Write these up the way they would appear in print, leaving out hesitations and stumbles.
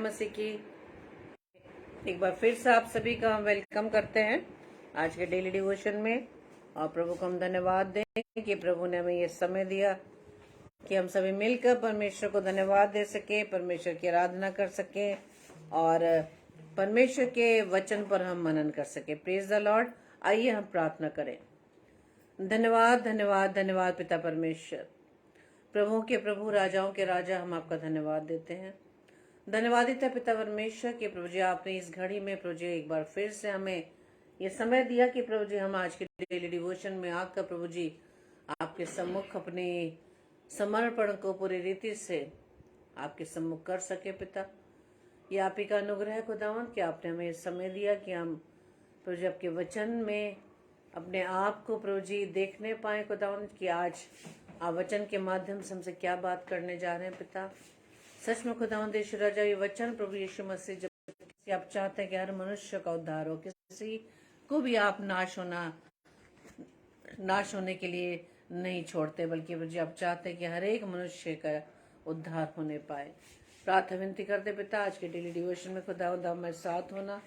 मसीह की एक बार फिर से आप सभी का हम वेलकम करते हैं आज के डेली डिवोशन में। और प्रभु को हम धन्यवाद दें कि प्रभु ने हमें ये समय दिया कि हम सभी मिलकर परमेश्वर को धन्यवाद दे सके, परमेश्वर की आराधना कर सके और परमेश्वर के वचन पर हम मनन कर सके। Praise the Lord. आइए हम प्रार्थना करें। धन्यवाद धन्यवाद धन्यवाद पिता परमेश्वर, प्रभुओं के प्रभु, राजाओं के राजा, हम आपका धन्यवाद देते हैं। धन्यवादित है पिता परमेश्वर कि प्रभु जी आपने इस घड़ी में प्रभु जी एक बार फिर से हमें ये समय दिया कि प्रभु जी हम आज के डेली डिवोशन में आकर प्रभु जी आपके सम्मुख अपने समर्पण को पूरी रीति से आपके सम्मुख कर सके। पिता, ये आप ही का अनुग्रह खुदावन कि आपने हमें समय दिया कि हम प्रभु जी आपके वचन में अपने आप को प्रभु जी देखने पाए खुदावन कि आज आप वचन के माध्यम से हमसे क्या बात करने जा रहे हैं। पिता, सच में खुदावंद यीशु राजा ये वचन प्रभु यीशु मसीह जब किसी आप चाहते हैं कि हर मनुष्य का उद्धार हो, किसी को भी आप नाश होने के लिए नहीं छोड़ते, बल्कि प्रभु जी आप चाहते हैं कि हर एक मनुष्य का उद्धार होने पाए। प्रार्थना विनती करते पिता आज के डेली डिवोशन में खुदावंद हमारे साथ होना,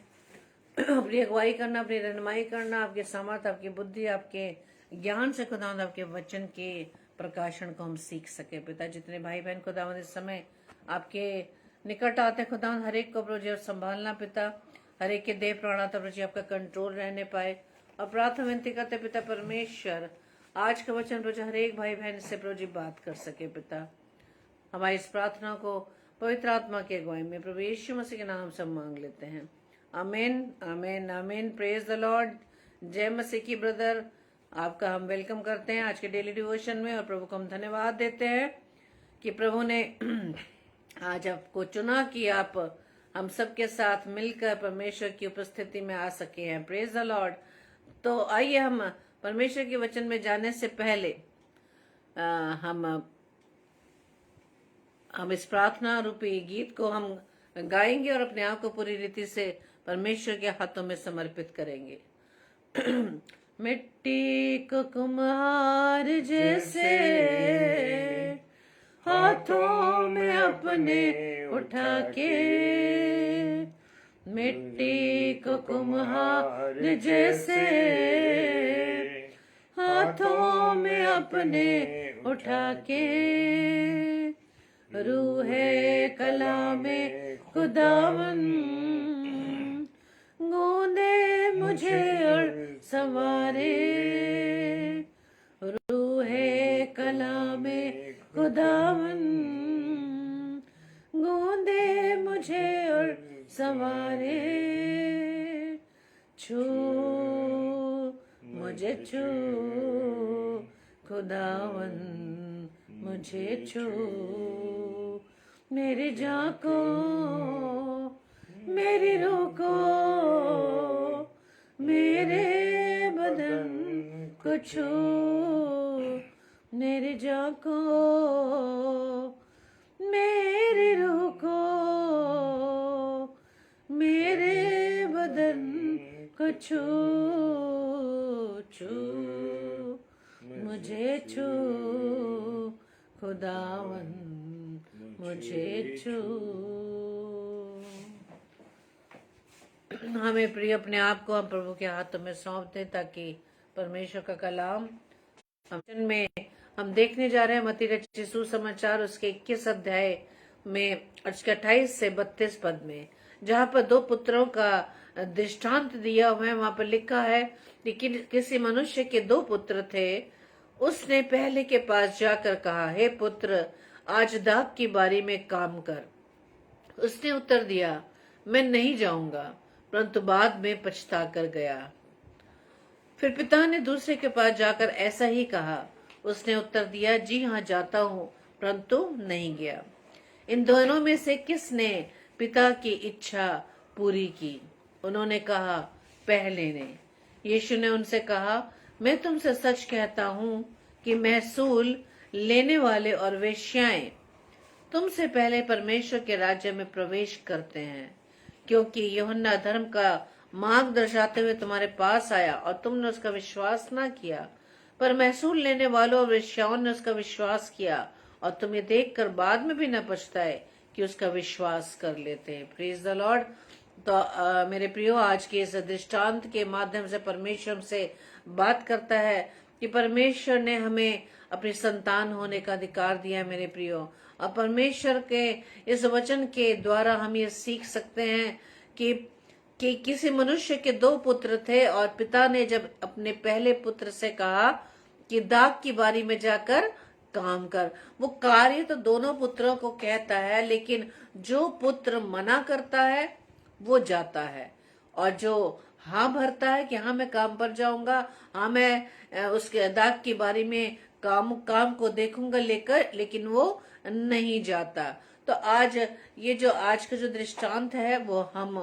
अपनी अगुवाई करना, अपनी रहनुमाई करना, आपके सामर्थ, आपकी बुद्धि, आपके ज्ञान से खुदावंद आपके वचन के प्रकाशन को हम सीख सके। पिता, जितने भाई बहन खुदावंद इस समय आपके निकट आते खुदावंद हर एक को प्रभु जी संभालना, पिता हर एक के देह प्राण प्रभु जी आपका कंट्रोल रहने पाए। और प्रार्थना विनती करते पिता परमेश्वर आज का वचन प्रभु जी हर एक भाई बहन से प्रभु जी बात कर सके। पिता, हमारी इस प्रार्थना को पवित्र आत्मा के अगुवाई में प्रभु यीशु मसीह के नाम से मांग लेते हैं। आमीन आमीन आमीन। Praise the Lord. जय मसीह की ब्रदर, आपका हम वेलकम करते हैं आज के डेली डिवोशन में। और प्रभु को हम धन्यवाद देते हैं कि प्रभु ने आज आपको चुना कि आप हम सबके साथ मिलकर परमेश्वर की उपस्थिति में आ सके हैं। Praise the Lord. तो आइए हम परमेश्वर के वचन में जाने से पहले हम इस प्रार्थना रूपी गीत को हम गाएंगे और अपने आप को पूरी रीति से परमेश्वर के हाथों में समर्पित करेंगे। मिट्टी को कुम्हार जैसे हाथों में अपने उठा के, मिट्टी को कुम्हार जैसे हाथों में अपने उठा के, रूहे कला में खुदावन गूंदे मुझे और संवारे, रूहे कला में खुदावन गूंदे मुझे और संवारे, छू मुझे छू खुदावन मुझे छू, मेरी जान को मेरी रूह को मेरे बदन को छू, मेरी जान को मेरी रूह को मेरे बदन को छू, छू मुझे छू खुदावन मुझे छू। हमें प्रिय अपने आप को हम प्रभु के हाथों में सौंप दें ताकि परमेश्वर का कलाम में हम देखने जा रहे हैं मत्ती रचित सुसमाचार उसके 21 अध्याय में 28 से 32 पद में, जहाँ पर दो पुत्रों का दृष्टांत दिया हुआ है। वहां पर लिखा है कि किसी मनुष्य के दो पुत्र थे। उसने पहले के पास जाकर कहा, हे पुत्र, आज दाख की बारी में काम कर। उसने उत्तर दिया, मैं नहीं जाऊंगा, परंतु बाद में पछता कर गया। फिर पिता ने दूसरे के पास जाकर ऐसा ही कहा। उसने उत्तर दिया, जी हाँ जाता हूँ, परंतु नहीं गया। इन दोनों में से किसने पिता की इच्छा पूरी की? उन्होंने कहा, पहले ने। यीशु ने उनसे कहा, मैं तुमसे सच कहता हूँ कि महसूल लेने वाले और वेश्याएं तुमसे पहले परमेश्वर के राज्य में प्रवेश करते हैं, क्योंकि यूहन्ना धर्म का मार्ग दर्शाते हुए तुम्हारे पास आया और तुमने उसका विश्वास ना किया, पर महसूल लेने वालों और वेश्याओं ने उसका विश्वास किया और तुम ये देखकर बाद में भी न पछताए कि उसका विश्वास कर लेते हैं। Praise the Lord. तो मेरे प्रियो, आज के इस दृष्टांत के माध्यम से परमेश्वर से बात करता है कि परमेश्वर ने हमें अपनी संतान होने का अधिकार दिया है। मेरे प्रियो, और परमेश्वर के इस वचन के द्वारा हम ये सीख सकते हैं कि किसी मनुष्य के दो पुत्र थे, और पिता ने जब अपने पहले पुत्र से कहा कि दाख की बारी में जाकर काम कर, वो कार्य तो दोनों पुत्रों को कहता है, लेकिन जो पुत्र मना करता है वो जाता है, और जो हाँ भरता है कि हाँ मैं काम पर जाऊंगा, हाँ मैं उसके दाग की बारी में काम को देखूंगा लेकर, लेकिन वो नहीं जाता। तो आज ये जो आज का जो दृष्टांत है वो हम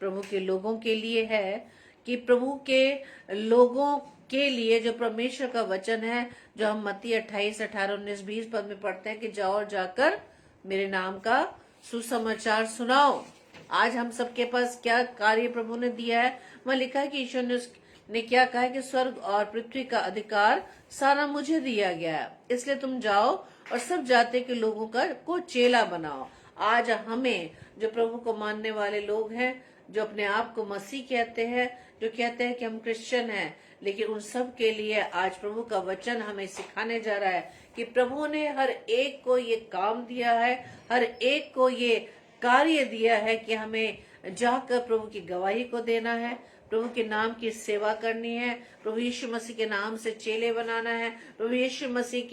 प्रभु के लोगों के लिए है, कि प्रभु के लोगों के लिए जो परमेश्वर का वचन है, जो हम मत्ती 28, 18, 19, 20 पद में पढ़ते हैं कि जाओ और जाकर मेरे नाम का सुसमाचार सुनाओ। आज हम सबके पास क्या कार्य प्रभु ने दिया है? वहाँ लिखा है कि ईश्वर ने क्या कहा है कि स्वर्ग और पृथ्वी का अधिकार सारा मुझे दिया गया है, इसलिए तुम जाओ और सब जाति के लोगों को चेला बनाओ। आज हमें, जो प्रभु को मानने वाले लोग हैं, जो अपने आप को मसीह कहते हैं, जो कहते हैं कि हम क्रिश्चियन हैं, लेकिन उन सब के लिए आज प्रभु का वचन हमें सिखाने जा रहा है कि प्रभु ने हर एक को ये काम दिया है, हर एक को ये कार्य दिया है कि हमें जाकर प्रभु की गवाही को देना है, प्रभु के नाम की सेवा करनी है, प्रभु यीशु मसीह के नाम से चेले बनाना है, प्रभु यीशु मसीह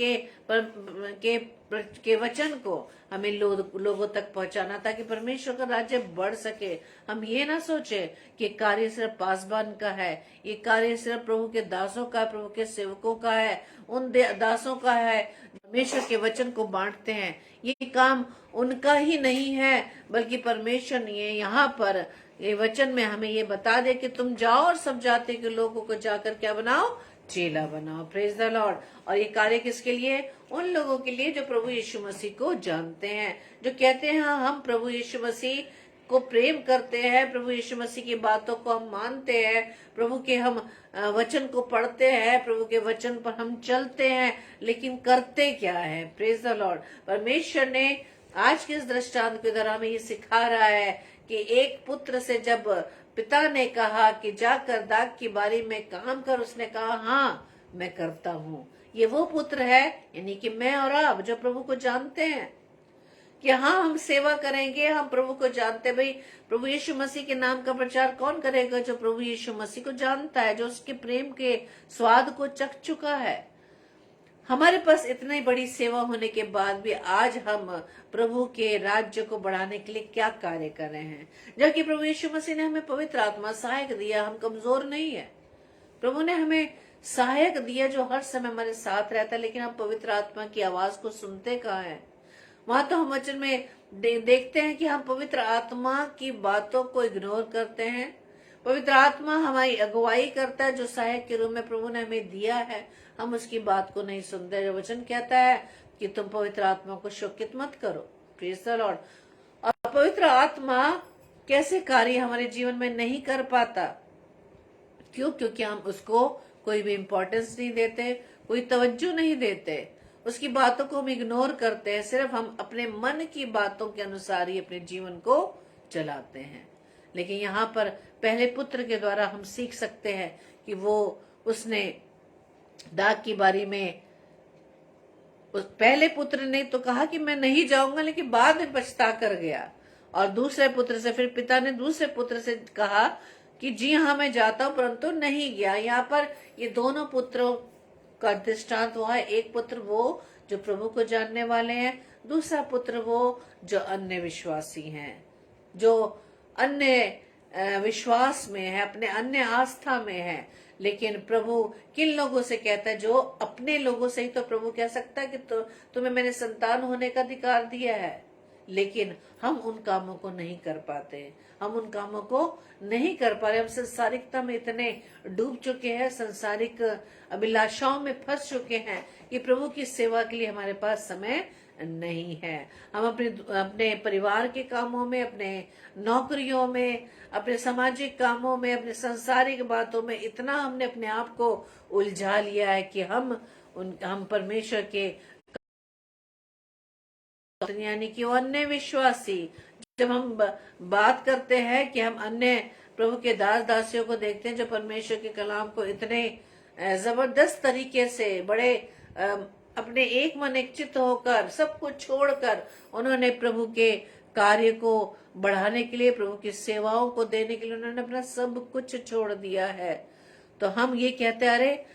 के वचन को हमें लोगों तक पहुंचाना, ताकि परमेश्वर का राज्य बढ़ सके। हम ये ना सोचे कि कार्य सिर्फ पासबान का है, ये कार्य सिर्फ प्रभु के दासों का, प्रभु के सेवकों का है, उन दासों का है परमेश्वर के वचन को बांटते हैं। ये काम उनका ही नहीं है, बल्कि परमेश्वर ने यहाँ पर ये वचन में हमें ये बता दे कि तुम जाओ और सब जाति के लोगों को जाकर क्या बनाओ? चेला बनाओ। Praise the Lord. और ये कार्य किसके लिए? उन लोगों के लिए जो प्रभु यीशु मसीह को जानते हैं, जो कहते हैं हाँ हम प्रभु यीशु मसीह को प्रेम करते हैं, प्रभु यीशु मसीह की बातों को हम मानते हैं, प्रभु के हम वचन को पढ़ते हैं, प्रभु के वचन पर हम चलते हैं, लेकिन करते क्या है? Praise the Lord. परमेश्वर ने आज के इस दृष्टांत के द्वारा हमें ये सिखा रहा है कि एक पुत्र से जब पिता ने कहा कि जाकर दाग की बारी में काम कर, उसने कहा हाँ मैं करता हूँ। ये वो पुत्र है, यानी कि मैं और आप, जो प्रभु को जानते हैं कि हाँ हम सेवा करेंगे, हम प्रभु को जानते हैं। भाई प्रभु यीशु मसीह के नाम का प्रचार कौन करेगा? जो प्रभु यीशु मसीह को जानता है, जो उसके प्रेम के स्वाद को चख चुका है। हमारे पास इतनी बड़ी सेवा होने के बाद भी आज हम प्रभु के राज्य को बढ़ाने के लिए क्या कार्य कर रहे हैं? जबकि प्रभु यीशु मसीह ने हमें पवित्र आत्मा सहायक दिया, हम कमजोर नहीं है। प्रभु ने हमें सहायक दिया जो हर समय हमारे साथ रहता है, लेकिन हम पवित्र आत्मा की आवाज को सुनते कहाँ हैं? वहां तो हम वचन में देखते हैं कि हम पवित्र आत्मा की बातों को इग्नोर करते हैं। पवित्र आत्मा हमारी अगुवाई करता है, जो सहायक के रूप में प्रभु ने हमें दिया है, हम उसकी बात को नहीं सुनते। जो वचन कहता है कि तुम पवित्र आत्मा को शोकित मत करो। Praise the Lord. और पवित्र आत्मा कैसे कार्य हमारे जीवन में नहीं कर पाता? क्यों? क्योंकि हम उसको कोई भी इम्पोर्टेंस नहीं देते, कोई तवज्जो नहीं देते, उसकी बातों को हम इग्नोर करते हैं, सिर्फ हम अपने मन की बातों के अनुसार ही अपने जीवन को चलाते हैं। लेकिन यहाँ पर पहले पुत्र के द्वारा हम सीख सकते हैं कि वो उसने दाग की बारी में, उस पहले पुत्र ने तो कहा कि मैं नहीं जाऊंगा, लेकिन बाद में पछता कर गया। और दूसरे पुत्र से, फिर पिता ने दूसरे पुत्र से कहा कि जी हाँ मैं जाता हूं, परंतु नहीं गया। यहाँ पर ये दोनों पुत्रों का दृष्टांत हुआ है। एक पुत्र वो जो प्रभु को जानने वाले हैं, दूसरा पुत्र वो जो अन्य विश्वासी हैं, जो अन्य विश्वास में है, अपने अन्य आस्था में है। लेकिन प्रभु किन लोगों से कहता है? जो अपने लोगों से ही तो प्रभु कह सकता है कि तुम्हें मैंने संतान होने का अधिकार दिया है, लेकिन हम उन कामों को नहीं कर पाते, हम उन कामों को नहीं कर पा रहे। हम संसारिकता में इतने डूब चुके हैं, संसारिक अभिलाषाओं में फंस चुके हैं कि प्रभु की सेवा के लिए हमारे पास समय नहीं है। हम अपने परिवार के कामों में, अपने नौकरियों में, अपने सामाजिक कामों में, अपने संसारिक बातों में इतना हमने अपने आप को उलझा लिया है कि हम परमेश्वर के यानी कि वो अन्य विश्वासी। जब हम बात करते हैं कि हम अन्य प्रभु के दास दासियों को देखते हैं जो परमेश्वर के कलाम को इतने जबरदस्त तरीके से बड़े अपने एक मन एक चित्त होकर सब कुछ छोड़कर उन्होंने प्रभु के कार्य को बढ़ाने के लिए, प्रभु की सेवाओं को देने के लिए उन्होंने अपना सब कुछ छोड़ दिया है। तो हम ये कहते अरे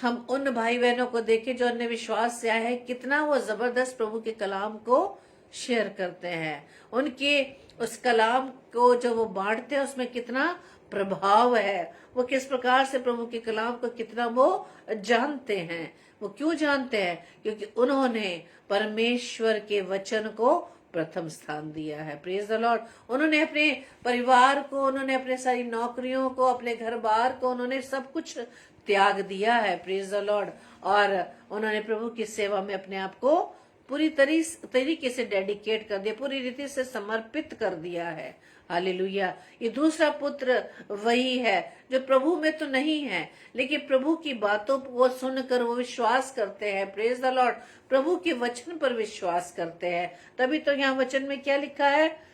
हम उन भाई बहनों को देखें जो अन्य विश्वास से आए हैं, कितना वो जबरदस्त प्रभु के कलाम को शेयर करते हैं। उनके उस कलाम को जो वो बांटते हैं उसमें कितना प्रभाव है, वो किस प्रकार से प्रभु के कलाम को कितना वो जानते हैं। वो क्यों जानते हैं? क्योंकि उन्होंने परमेश्वर के वचन को प्रथम स्थान दिया है। Praise the Lord. उन्होंने अपने परिवार को, उन्होंने अपने सारी नौकरियों को, अपने घर बार को, उन्होंने सब कुछ त्याग दिया है। Praise the Lord. और उन्होंने प्रभु की सेवा में अपने आप को पूरी तरीके से डेडिकेट कर दिया, पूरी रीति से समर्पित कर दिया है। हालेलुया। ये दूसरा पुत्र वही है जो प्रभु में तो नहीं है, लेकिन प्रभु की बातों को सुनकर वो विश्वास करते हैं। Praise the Lord. प्रभु के वचन पर विश्वास करते हैं। तभी तो यहाँ वचन में क्या लिखा है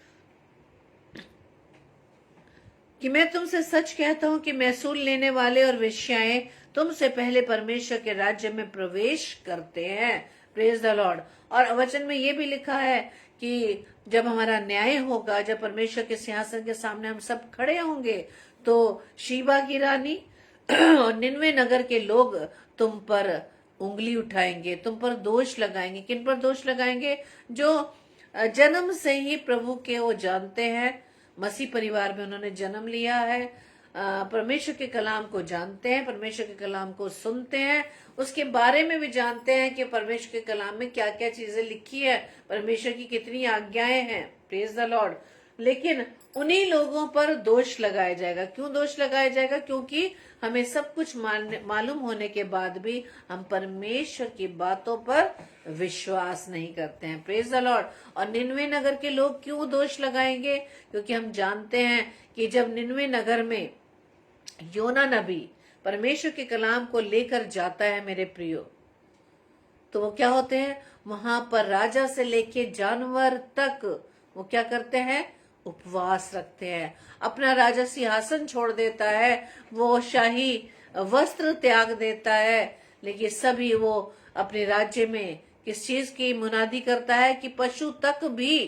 कि मैं तुमसे सच कहता हूं कि महसूल लेने वाले और वेश्याएं तुमसे पहले परमेश्वर के राज्य में प्रवेश करते हैं। Praise the Lord. और वचन में ये भी लिखा है कि जब हमारा न्याय होगा, जब परमेश्वर के सिंहासन के सामने हम सब खड़े होंगे, तो शीबा की रानी और निन्वे नगर के लोग तुम पर उंगली उठाएंगे, तुम पर दोष लगाएंगे। किन पर दोष लगाएंगे? जो जन्म से ही प्रभु के वो जानते हैं, मसीह परिवार में उन्होंने जन्म लिया है, परमेश्वर के कलाम को जानते हैं, परमेश्वर के कलाम को सुनते हैं, उसके बारे में भी जानते हैं कि परमेश्वर के कलाम में क्या क्या चीजें लिखी है, परमेश्वर की कितनी आज्ञाएं हैं। Praise the Lord. लेकिन उन्हीं लोगों पर दोष लगाया जाएगा। क्यों दोष लगाया जाएगा? क्योंकि हमें सब कुछ मालूम होने के बाद भी हम परमेश्वर की बातों पर विश्वास नहीं करते हैं। Praise the Lord. और निन्वे नगर के लोग क्यों दोष लगाएंगे? क्योंकि हम जानते हैं कि जब निन्वे नगर में योना नबी परमेश्वर के कलाम को लेकर जाता है मेरे प्रियो, तो वो क्या होते हैं? वहां पर राजा से लेके जानवर तक वो क्या करते हैं? उपवास रखते हैं। अपना राजा सिंहासन छोड़ देता है, वो शाही वस्त्र त्याग देता है, लेकिन सभी वो अपने राज्य में किस चीज की मुनादी करता है कि पशु तक भी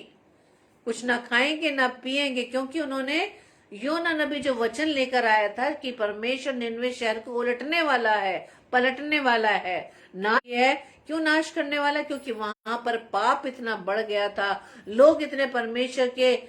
कुछ ना खाएंगे ना पिएंगे, क्योंकि उन्होंने योना नबी जो वचन लेकर आया था कि परमेश्वर निन्वे शहर को उलटने वाला है, पलटने वाला है, ना है क्यों नाश करने वाला? क्योंकि वहां पर पाप इतना बढ़ गया था, लोग इतने परमेश्वर के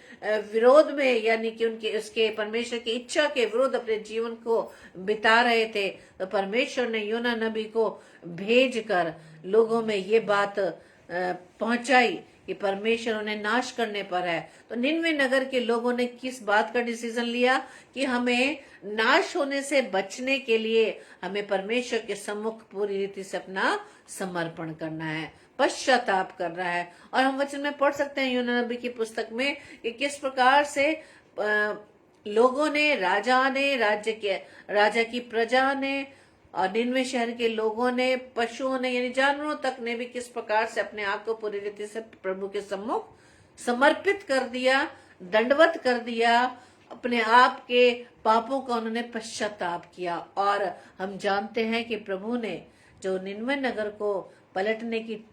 विरोध में, यानी कि उनके उसके परमेश्वर की इच्छा के विरोध अपने जीवन को बिता रहे थे। तो परमेश्वर ने योना नबी को भेज कर लोगों में ये बात पहुंचाई कि परमेश्वर उन्हें नाश करने पर है। तो निन्वे नगर के लोगों ने किस बात का डिसीजन लिया कि हमें नाश होने से बचने के लिए हमें परमेश्वर के सम्मुख पूरी रीति से अपना समर्पण करना है, पश्चाताप करना है। और हम वचन में पढ़ सकते हैं योना नबी की पुस्तक में कि किस प्रकार से लोगों ने, राजा की प्रजा ने और निन्वे शहर के लोगों ने, पशुओं ने, यानी जानवरों तक ने भी किस प्रकार से अपने आप को पूरी रीति से प्रभु के सम्मुख समर्पित कर दिया, दंडवत कर दिया, अपने आप के पापों का उन्होंने पश्चाताप किया। और हम जानते हैं कि प्रभु ने जो निन्वे नगर को पलटने की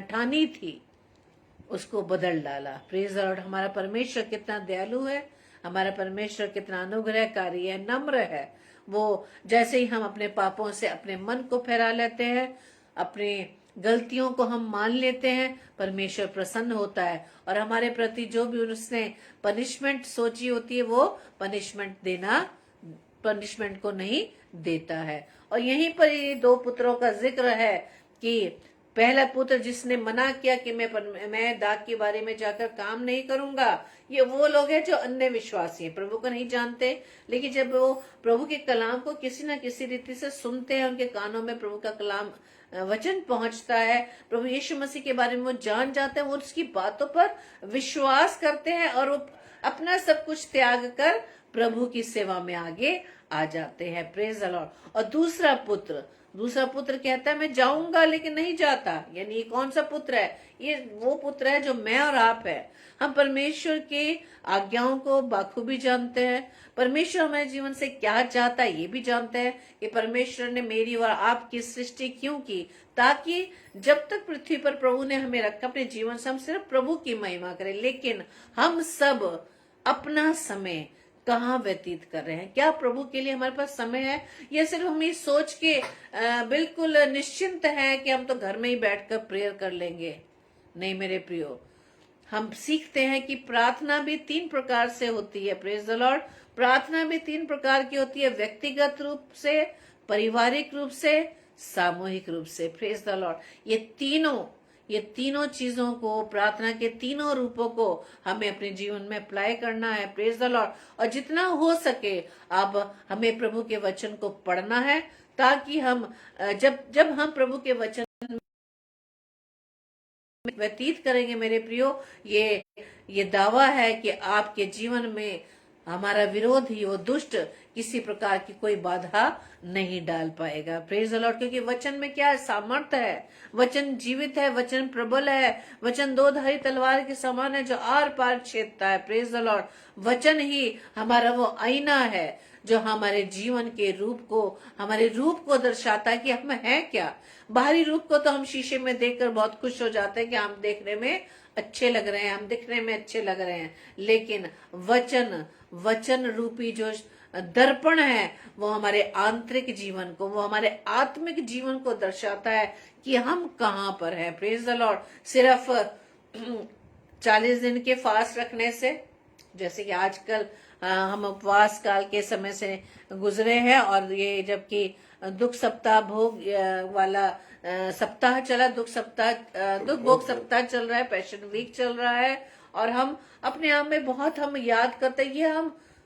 ठानी थी उसको बदल डाला। Praise Lord. हमारा परमेश्वर कितना दयालु है, हमारा परमेश्वर कितना अनुग्रहकारी है, नम्र है। वो जैसे ही हम अपने पापों से अपने मन को फेरा लेते हैं, अपने गलतियों को हम मान लेते हैं, परमेश्वर प्रसन्न होता है और हमारे प्रति जो भी उसने पनिशमेंट सोची होती है वो पनिशमेंट को नहीं देता है। और यहीं पर ये दो पुत्रों का जिक्र है कि पहला पुत्र जिसने मना किया कि मैं दाग की बारी में जाकर काम नहीं करूंगा, ये वो लोग हैं जो अन्य विश्वासी हैं, प्रभु को नहीं जानते, लेकिन जब वो प्रभु के कलाम को किसी न किसी रीति से सुनते हैं, उनके कानों में प्रभु का कलाम वचन पहुंचता है, प्रभु यीशु मसीह के बारे में वो जान जाते हैं, वो उसकी बातों पर विश्वास करते हैं और वो अपना सब कुछ त्याग कर प्रभु की सेवा में आगे आ जाते हैं। Praise the Lord. और दूसरा पुत्र दूसरा पुत्र कहता है मैं जाऊंगा लेकिन नहीं जाता। यानी ये कौन सा पुत्र है? ये वो पुत्र है जो मैं और आप है। हम परमेश्वर के आज्ञाओं को बाखूबी जानते हैं। परमेश्वर हमारे जीवन से क्या चाहता है ये भी जानते हैं कि परमेश्वर ने मेरी और आपकी सृष्टि क्यों की, ताकि जब तक पृथ्वी पर प्रभु ने हमें रखा अपने जीवन से हम सिर्फ प्रभु की महिमा करें। लेकिन हम सब अपना समय कहाँ व्यतीत कर रहे हैं? क्या प्रभु के लिए हमारे पास समय है, या सिर्फ हम ये सोच के बिल्कुल निश्चिंत हैं कि हम तो घर में ही बैठकर प्रेयर कर लेंगे? नहीं मेरे प्रियो, हम सीखते हैं कि प्रार्थना भी 3 प्रकार से होती है। Praise the Lord. प्रार्थना भी 3 प्रकार की होती है, व्यक्तिगत रूप से, पारिवारिक रूप से, सामूहिक रूप से। Praise the Lord. ये तीनों चीजों को, प्रार्थना के तीनों रूपों को हमें अपने जीवन में अप्लाई करना है। Praise the Lord. और जितना हो सके अब हमें प्रभु के वचन को पढ़ना है, ताकि हम जब हम प्रभु के वचन व्यतीत करेंगे मेरे प्रियो, ये दावा है कि आपके जीवन में हमारा विरोधी, वो दुष्ट, किसी प्रकार की कोई बाधा नहीं डाल पाएगा। Praise the Lord. क्योंकि वचन में क्या है? सामर्थ्य है। वचन जीवित है, वचन प्रबल है, वचन 2 धारी तलवार के समान है जो आर पार छेदता है। Praise the Lord. वचन ही हमारा वो आईना है जो हमारे जीवन के रूप को, हमारे रूप को दर्शाता है कि हम हैं क्या। बाहरी रूप को तो हम शीशे में देखकर बहुत खुश हो जाते हैं कि हम देखने में अच्छे लग रहे हैं, हम दिखने में अच्छे लग रहे हैं। लेकिन वचन रूपी जो दर्पण है वो हमारे आंतरिक जीवन को, वो हमारे आत्मिक जीवन को दर्शाता है कि हम कहाँ पर हैं। Praise the Lord. सिर्फ 40 दिन के फास्ट रखने से, जैसे कि आजकल हम उपवास काल के समय से गुजरे हैं, और ये जबकि दुख सप्ताह भोग वाला सप्ताह चला, दुख भोग सप्ताह चल रहा है, पैशन वीक चल रहा है, और हम अपने आप में बहुत हम याद करते हैं ये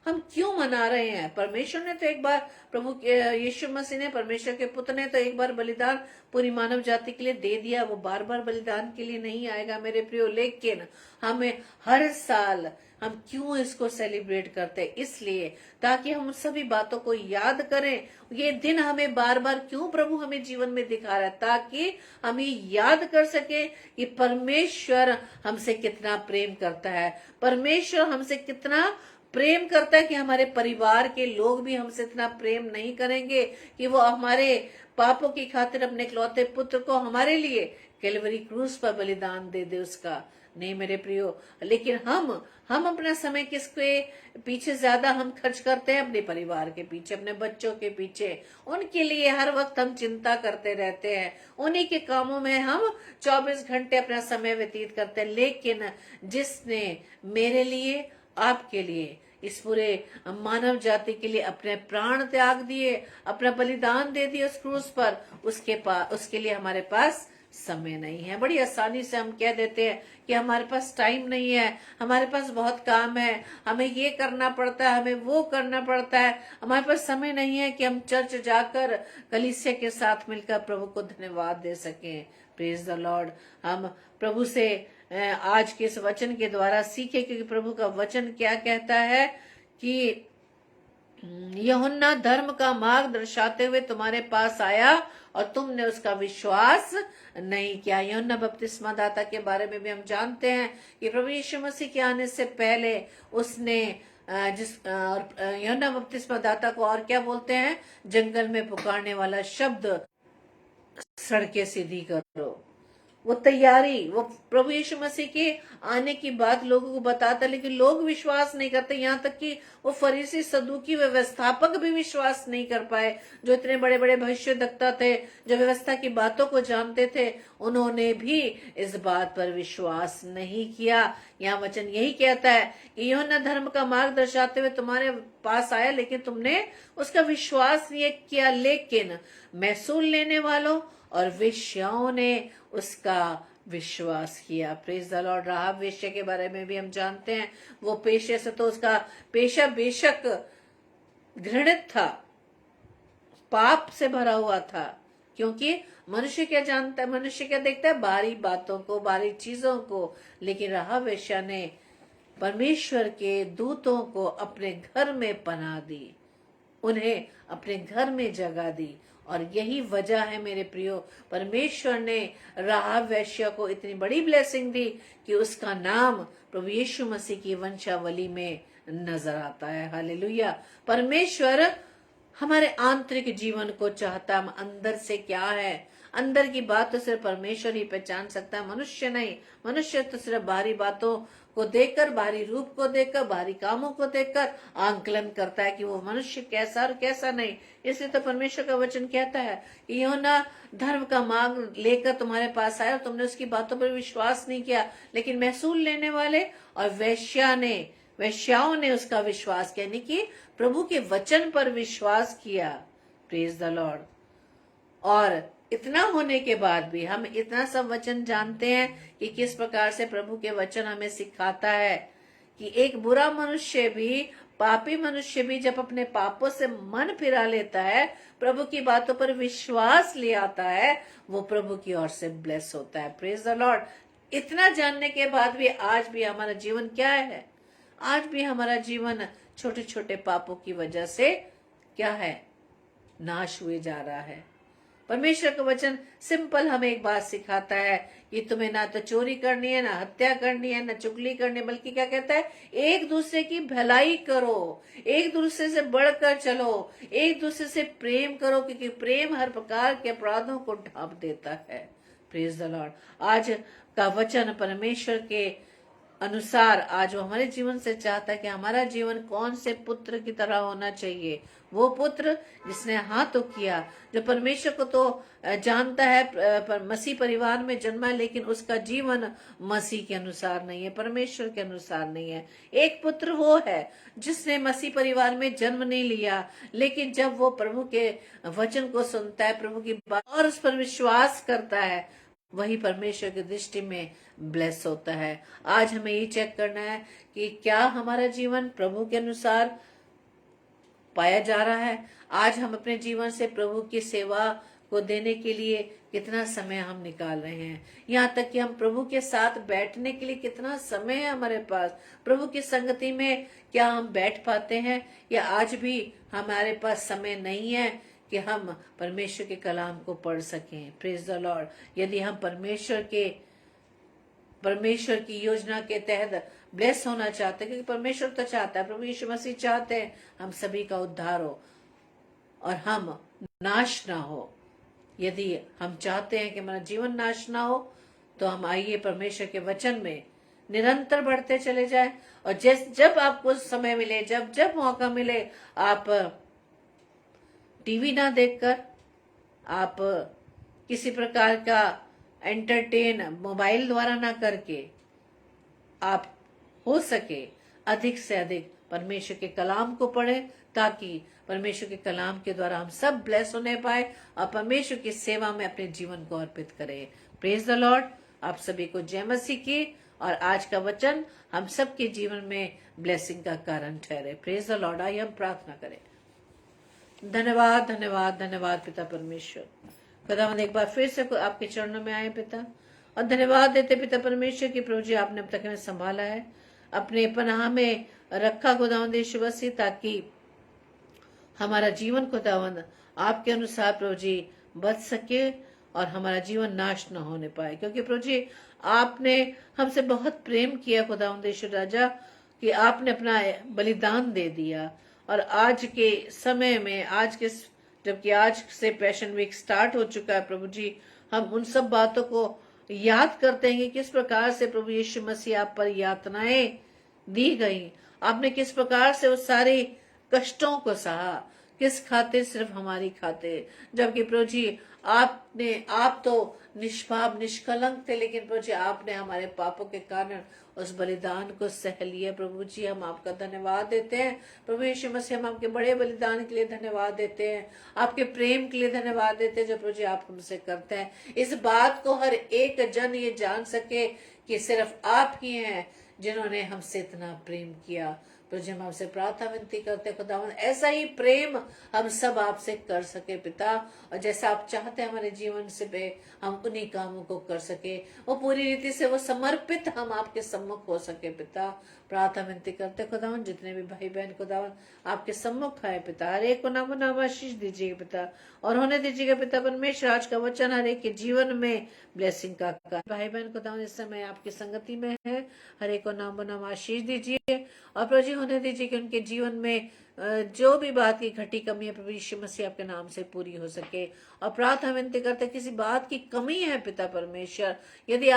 हम क्यों मना रहे हैं। परमेश्वर ने तो एक बार, प्रभु यीशु मसीह ने, परमेश्वर के पुत्र ने तो एक बार बलिदान पूरी मानव जाति के लिए दे दिया। वो बार बार बलिदान के लिए नहीं आएगा मेरे प्रियो। लेकिन हमें हर साल हम क्यों इसको सेलिब्रेट करते हैं? इसलिए ताकि हम सभी बातों को याद करें। ये दिन हमें बार बार क्यों प्रभु हमें जीवन में दिखा रहा है? ताकि हम ये याद कर सके कि परमेश्वर हमसे कितना प्रेम करता है, परमेश्वर हमसे कितना प्रेम करता है कि हमारे परिवार के लोग भी हमसे इतना प्रेम नहीं करेंगे कि वो हमारे पापों की खातिर अपने इकलौते पुत्र को हमारे लिए कैलवरी क्रूस पर बलिदान दे दे उसका। नहीं मेरे प्रियो। लेकिन हम अपना समय किसके पीछे ज्यादा हम खर्च करते हैं? अपने परिवार के पीछे, अपने बच्चों के पीछे। उनके लिए हर वक्त हम चिंता करते रहते हैं, उन्हीं के कामों में हम 24 घंटे अपना समय व्यतीत करते हैं। लेकिन जिसने मेरे लिए, आपके लिए, इस पूरे मानव जाति के लिए अपने प्राण त्याग दिए, अपना बलिदान दे दिया उस क्रूस पर, उसके लिए हमारे पास समय नहीं है। बड़ी आसानी से हम कह देते हैं कि हमारे पास टाइम नहीं है, हमारे पास बहुत काम है, हमें ये करना पड़ता है, हमें वो करना पड़ता है, हमारे पास समय नहीं है कि हम चर्च जाकर कलीसिया के साथ मिलकर प्रभु को धन्यवाद दे सकें। Praise the Lord. हम प्रभु से आज के इस वचन के द्वारा सीखे, क्योंकि प्रभु का वचन क्या कहता है कि यूहन्ना धर्म का मार्ग दर्शाते हुए तुम्हारे पास आया और तुमने उसका विश्वास नहीं किया। यूहन्ना बपतिस्मा दाता के बारे में भी हम जानते हैं कि प्रभु यीशु मसीह के आने से पहले उसने यूहन्ना बपतिस्मा दाता को और क्या बोलते हैं? जंगल में पुकारने वाला शब्द, सड़कें सीधी करो। वो तैयारी, वो प्रभु यीशु मसीह के आने की बात लोगों को बताता, लेकिन लोग विश्वास नहीं करते। यहाँ तक कि वो फरीसी, सदूकी, व्यवस्थापक भी विश्वास नहीं कर पाए, जो इतने बड़े बड़े भविष्यद्वक्ता थे, जो व्यवस्था की बातों को जानते थे, उन्होंने भी इस बात पर विश्वास नहीं किया। यहाँ वचन यही कहता है कि यूहन्ना धर्म का मार्ग दर्शाते हुए तुम्हारे पास आया, लेकिन तुमने उसका विश्वास नहीं किया। लेकिन महसूल लेने वालों और वेश्याओं ने उसका विश्वास किया। Praise the Lord. राहाब वेश्या के बारे में भी हम जानते हैं। वो पेशे से तो उसका पेशा बेशक घृणित था, पाप से भरा हुआ था, क्योंकि मनुष्य क्या जानता है, मनुष्य क्या देखता है? बाहरी बातों को, बाहरी चीजों को। लेकिन राहाब वेश्या ने परमेश्वर के दूतों को अपने घर में पनाह दी, उन्हें अपने घर में जगह दी, और यही वजह है मेरे प्रियो, परमेश्वर ने राहाब वेश्या को इतनी बड़ी ब्लेसिंग दी कि उसका नाम प्रभु यीशु मसीह की वंशावली में नजर आता है। हालेलुया। परमेश्वर हमारे आंतरिक जीवन को चाहता है। हम अंदर से क्या है, अंदर की बात तो सिर्फ परमेश्वर ही पहचान सकता है, मनुष्य नहीं। मनुष्य तो सिर्फ बाहरी बातों को देखकर, बाहरी रूप को देखकर, बाहरी कामों को देखकर आंकलन करता है कि वो मनुष्य कैसा और कैसा नहीं। इसलिए तो परमेश्वर का वचन कहता है कि यूहन्ना धर्म का मार्ग लेकर तुम्हारे पास आया और तुमने उसकी बातों पर विश्वास नहीं किया, लेकिन महसूल लेने वाले और वेश्याओं ने उसका विश्वास किया, यानी कि प्रभु के वचन पर विश्वास किया। Praise the Lord. और इतना होने के बाद भी हम इतना सब वचन जानते हैं कि किस प्रकार से प्रभु के वचन हमें सिखाता है कि एक बुरा मनुष्य भी, पापी मनुष्य भी जब अपने पापों से मन फिरा लेता है, प्रभु की बातों पर विश्वास ले आता है, वो प्रभु की ओर से ब्लेस होता है। Praise the Lord. इतना जानने के बाद भी आज भी हमारा जीवन क्या है? आज भी हमारा जीवन छोटे छोटे पापों की वजह से क्या है? नाश हुए जा रहा है। परमेश्वर का वचन सिंपल हमें एक बात सिखाता है कि तुम्हें ना तो चोरी करनी है, ना हत्या करनी है, ना चुगली करनी है, बल्कि क्या कहता है? एक दूसरे की भलाई करो, एक दूसरे से बढ़कर चलो, एक दूसरे से प्रेम करो, क्योंकि प्रेम हर प्रकार के अपराधों को ढांप देता है। Praise the Lord. आज का वचन परमेश्वर के अनुसार आज वो हमारे जीवन से चाहता है कि हमारा जीवन कौन से पुत्र की तरह होना चाहिए। वो पुत्र जिसने हाँ तो किया, जो परमेश्वर को तो जानता है, पर मसीह परिवार में जन्मा, लेकिन उसका जीवन मसीह के अनुसार नहीं है, परमेश्वर के अनुसार नहीं है। एक पुत्र वो है जिसने मसीह परिवार में जन्म नहीं लिया, लेकिन जब वो प्रभु के वचन को सुनता है, प्रभु की बात और उस पर विश्वास करता है, वही परमेश्वर की दृष्टि में ब्लेस होता है। आज हमें ये चेक करना है कि क्या हमारा जीवन प्रभु के अनुसार पाया जा रहा है। आज हम अपने जीवन से प्रभु की सेवा को देने के लिए कितना समय हम निकाल रहे हैं। यहाँ तक कि हम प्रभु के साथ बैठने के लिए कितना समय है हमारे पास। प्रभु की संगति में क्या हम बैठ पाते हैं, या आज भी हमारे पास समय नहीं है कि हम परमेश्वर के कलाम को पढ़ सकें। Praise the Lord. यदि हम परमेश्वर की योजना के तहत ब्लेस होना चाहते हैं, क्योंकि परमेश्वर तो चाहता है, प्रभु यीशु मसीह चाहते हैं हम सभी का उद्धार हो और हम नाश ना हो। यदि हम चाहते हैं कि हमारा जीवन नाश ना हो, तो हम आइए परमेश्वर के वचन में निरंतर बढ़ते चले जाएं। और जब आपको समय मिले, जब मौका मिले, आप टीवी ना देखकर, आप किसी प्रकार का एंटरटेन मोबाइल द्वारा ना करके, आप हो सके अधिक से अधिक परमेश्वर के कलाम को पढ़ें, ताकि परमेश्वर के कलाम के द्वारा हम सब ब्लेस होने पाए और परमेश्वर की सेवा में अपने जीवन को अर्पित करें। Praise the Lord. आप सभी को जय मसीह की। और आज का वचन हम सबके जीवन में ब्लेसिंग का कारण ठहरे। Praise the Lord. आइए हम प्रार्थना करें। धन्यवाद धन्यवाद धन्यवाद पिता परमेश्वर। खुदावंद एक बार फिर से आपके चरणों में आए पिता, और धन्यवाद देते पिता परमेश्वर की प्रभु जी आपने अब तक हमें संभाला है, अपने पनाह में रखा खुदावंद यीशु मसीह, ताकि हमारा जीवन खुदावंद आपके अनुसार प्रभु जी बच सके और हमारा जीवन नाश न होने पाए। क्योंकि प्रभु जी आपने हमसे बहुत प्रेम किया खुदावंद यीशु राजा, कि आपने अपना बलिदान दे दिया। और आज के समय में, जबकि आज से पैशन वीक स्टार्ट हो चुका है प्रभु जी, हम उन सब बातों को याद करते हैं कि किस प्रकार से प्रभु यीशु मसीह आप पर यातनाएं दी गई, आपने किस प्रकार से उस सारे कष्टों को सहा, किस खातिर? सिर्फ हमारी खातिर। जबकि प्रभु जी आप तो निष्पाप निष्कलंक थे, लेकिन प्रभु जी आपने हमारे पापों के कारण उस बलिदान को सह लिया। प्रभु जी हम आपका धन्यवाद देते हैं। प्रभु यीशु मसीह हम आपके बड़े बलिदान के लिए धन्यवाद देते हैं, आपके प्रेम के लिए धन्यवाद देते हैं जो प्रभु जी आप हमसे करते हैं। इस बात को हर एक जन ये जान सके कि सिर्फ आप ही हैं जिन्होंने हमसे इतना प्रेम किया। प्रभु जी हम आपसे प्रार्थना विनती करते खुदावन, ऐसा ही प्रेम हम सब आपसे कर सके पिता, और जैसा आप चाहते हैं हमारे जीवन से पे हम उन्हीं कामों को कर सके, वो पूरी रीति से वो समर्पित हम आपके सम्मुख हो सके पिता। प्रार्थना विनती करते खुदावन, जितने भी भाई बहन खुदावन आपके सम्मुख आए पिता, हर एक को नामो नाम आशीष दीजिएगा पिता, और होने दीजिएगा पिता परमेश्वर आज का वचन हर एक के जीवन में ब्लेसिंग का भाई बहन खुदावन इस समय आपकी संगति में है, हर एक को नामो नाम आशीष दीजिए, और प्रभु जी होने दीजिए कि उनके जीवन में जो भी बात की घटी कमी है प्रभु यीशु मसीह आपके नाम से पूरी हो सके। और प्रार्थना विनती करते किसी बात की कमी है पिता परमेश्वर, यदि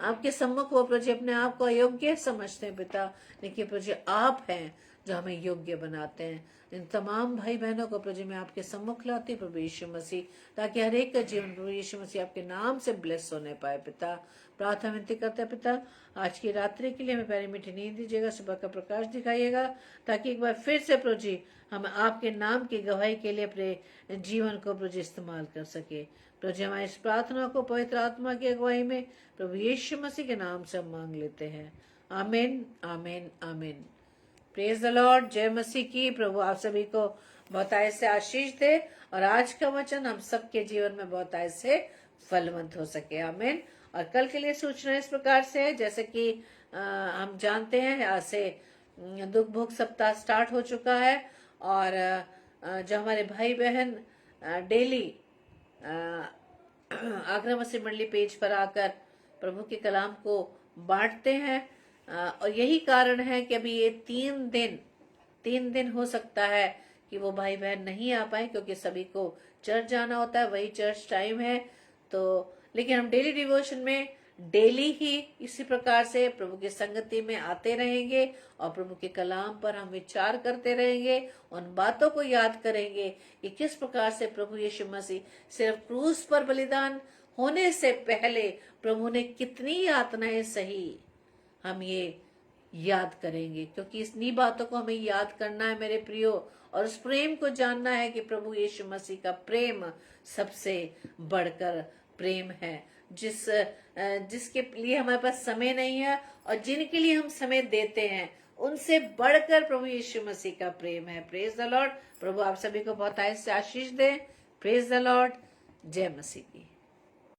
आपके सम्मुख वो प्रभु जी अपने आप को अयोग्य समझते हैं पिता, लेकिन प्रभु जी आप हैं जो हमें योग्य बनाते हैं। इन तमाम भाई बहनों को प्रभु जी मैं आपके सम्मुख लाती हूँ प्रभु यीशु मसीह, ताकि हर एक का जीवन प्रभु यीशु मसीह आपके नाम से ब्लेस होने पाए पिता। प्रार्थना विनती करते हैं पिता, आज की रात्रि के लिए हमें प्यारी मीठी नींद दीजिएगा, सुबह का प्रकाश दिखाइएगा, ताकि एक बार फिर से प्रभु जी हम आपके नाम की गवाही के लिए अपने जीवन को प्रभु जी इस्तेमाल कर सके। प्रभु जी हमारी इस प्रार्थना को पवित्र आत्मा की अगुवाई में प्रभु यीशु मसीह के नाम से हम मांग लेते हैं। आमीन आमीन आमीन। Praise the Lord. जय मसीह की। प्रभु आप सभी को बहुत आय से आशीष दे, और आज का वचन हम सबके जीवन में बहुत आय से फलवंत हो सके। आमीन। और कल के लिए सूचना इस प्रकार से है, जैसे कि हम जानते हैं आज से दुख भोग सप्ताह स्टार्ट हो चुका है, और जो हमारे भाई बहन डेली आगरा मसीह मंडली पेज पर आकर प्रभु के कलाम को बांटते हैं, और यही कारण है कि अभी ये 3 दिन हो सकता है कि वो भाई बहन नहीं आ पाए, क्योंकि सभी को चर्च जाना होता है, वही चर्च टाइम है। तो लेकिन हम डेली डिवोशन में डेली ही इसी प्रकार से प्रभु की संगति में आते रहेंगे, और प्रभु के कलाम पर हम विचार करते रहेंगे, उन बातों को याद करेंगे कि किस प्रकार से प्रभु यीशु मसीह सिर्फ क्रूस पर बलिदान होने से पहले प्रभु ने कितनी यातनाएं सही, हम ये याद करेंगे, क्योंकि इन्हीं बातों को हमें याद करना है मेरे प्रियो, और उस प्रेम को जानना है कि प्रभु यीशु मसीह का प्रेम सबसे बढ़कर प्रेम है, जिसके लिए हमारे पास समय नहीं है, और जिनके लिए हम समय देते हैं उनसे बढ़कर प्रभु यीशु मसीह का प्रेम है। Praise the Lord. प्रभु आप सभी को बहुत आशीष दे। Praise the Lord. जय मसीह की।